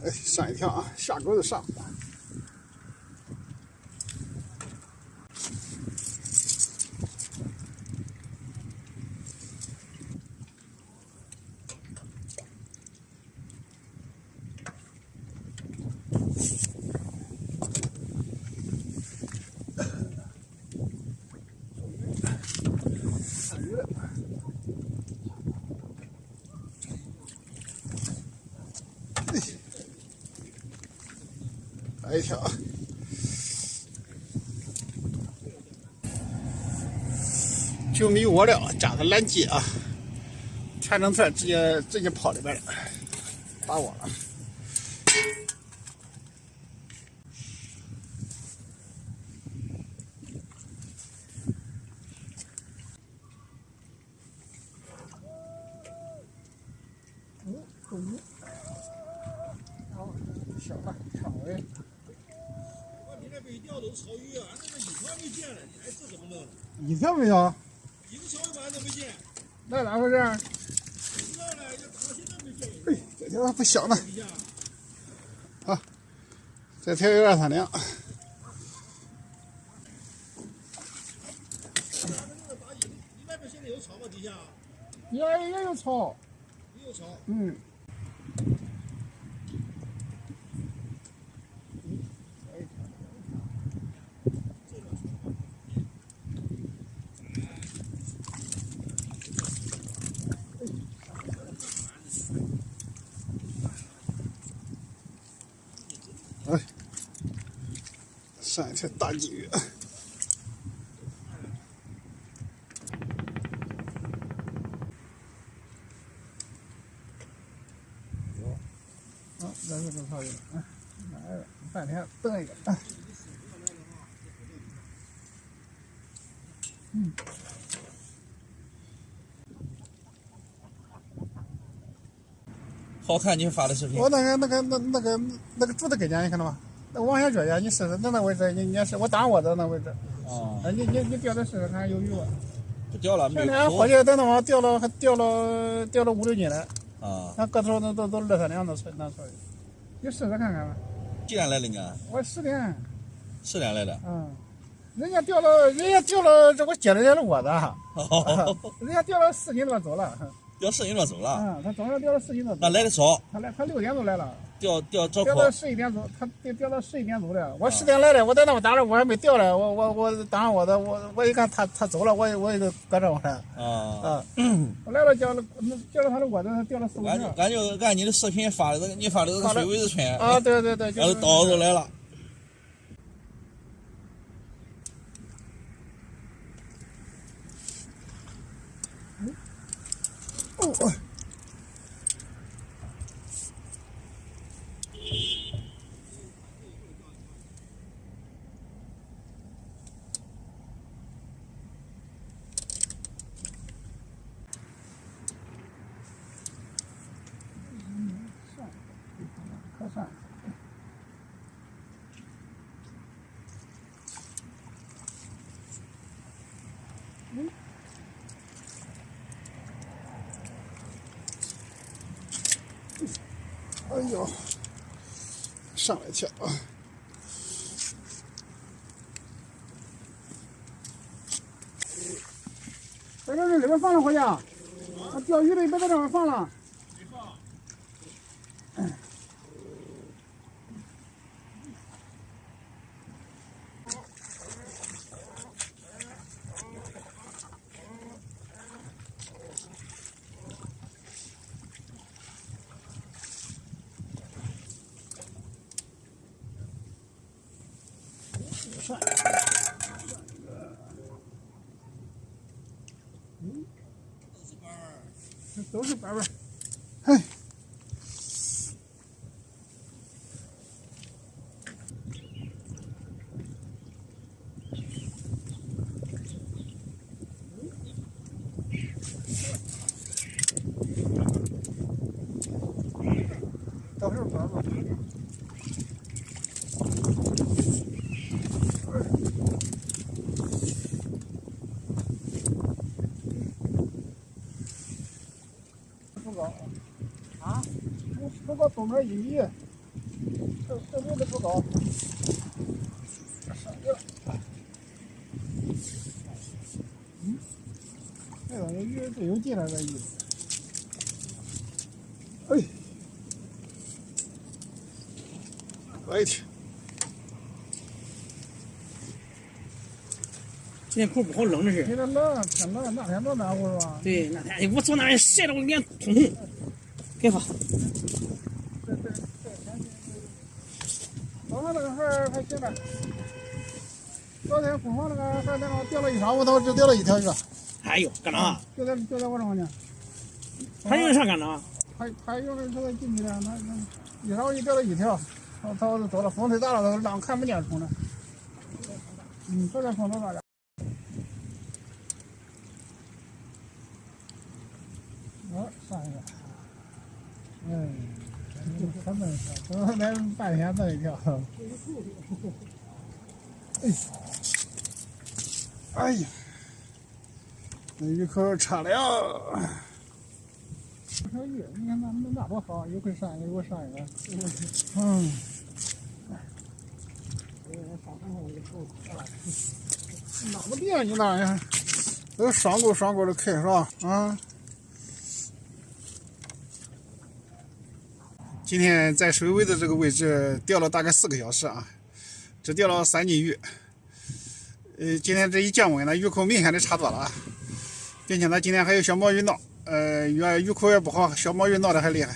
哎，上一条啊，下钩就上。来一条，就米窝料加个蓝鸡啊，全整串直接泡里边了，打窝了。够鱼，好，小的长尾。你那北钓都是草鱼啊，俺这个一条没见了，你还是怎么弄的？一条没有？一个小鱼板都没见。那咋回事？不知道了，这到现在没见。哎，这条不小呢。啊，这条有点3两。你那边现在有草吗？底下？也有草。也有草。嗯。哎，上一条大鲫鱼。好，这是多少鱼？来了，半天蹬一个。嗯。好看，你发的视频。我那个柱子跟前，你看到吗？那往下撅你试试，那位置，你试，我打我的那位置。哦。你钓着试试看有鱼不？不钓了，没有。前天伙计在那往钓了5、6斤来。啊。那个头都2、3两都拿出来，你试试看看吧。几点来的呢？我10点。10点来的。嗯。人家钓了，这我接了人家的窝子。哦。人家钓了4斤多走了。钓4斤多走了。嗯，他早上钓了4斤多走。那来的早。他6点多来了。钓到11点走，他钓到11点走的。我10点来的，我在那边打着，我还没钓呢。我打上我的，我一看他走了，我也就搁这我了。啊。我来了钓了他的窝子，他钓了4、5条。俺就按你的视频发的，你发的这个水尾子圈。啊，对。然后刀都来了。哦。可算。哎呦，上来一条啊！在这里边放了，伙计，钓鱼的别在这边放了。没放。算。都是板儿。嘿。到时候板吧。不高啊，不高，东边1米。不高。上去了。这东西鱼最有劲了，这鱼。哎，我的天！今天口不好冷这是。今天冷，天冷，那天多暖和是吧？对，那天我坐那儿晒得我脸通红。给吧。这天气，早上那个还行吧。昨天凤凰那个还那个钓了一上午，他只钓了一条鱼。哎呦，干啥？就在我这呢。还有啥干啥？还有人他在进去呢，一上午就钓了一条，他走了，风太大了，浪看不见虫了。昨天风多大点？上一个，他们说，来半天这一条。哎呀，那鱼口差了。这条鱼，你看那多好，有回上一个，有回上一个。哪个地方你那呀？都双钩的开是吧？啊。今天在水尾的这个位置钓了大概4个小时啊，只钓了3斤鱼。今天这一降温呢，鱼口明显的差多了啊，并且呢，今天还有小毛鱼闹，鱼口也不好，小毛鱼闹得还厉害。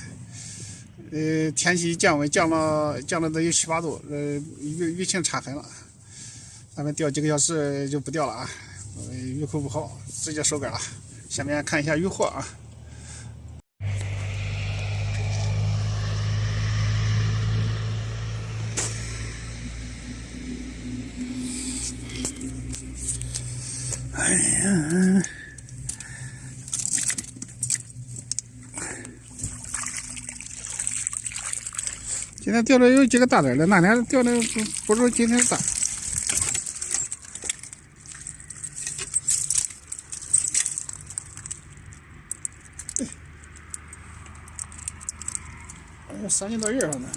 天气一降温，降了得有7、8度，鱼情差很了。咱们钓几个小时就不钓了啊，鱼口不好，直接收竿了。下面看一下渔获啊。哎呀，今天钓的有几个大点的，那天钓的不如今天大。哎呀，3斤多鱼了呢。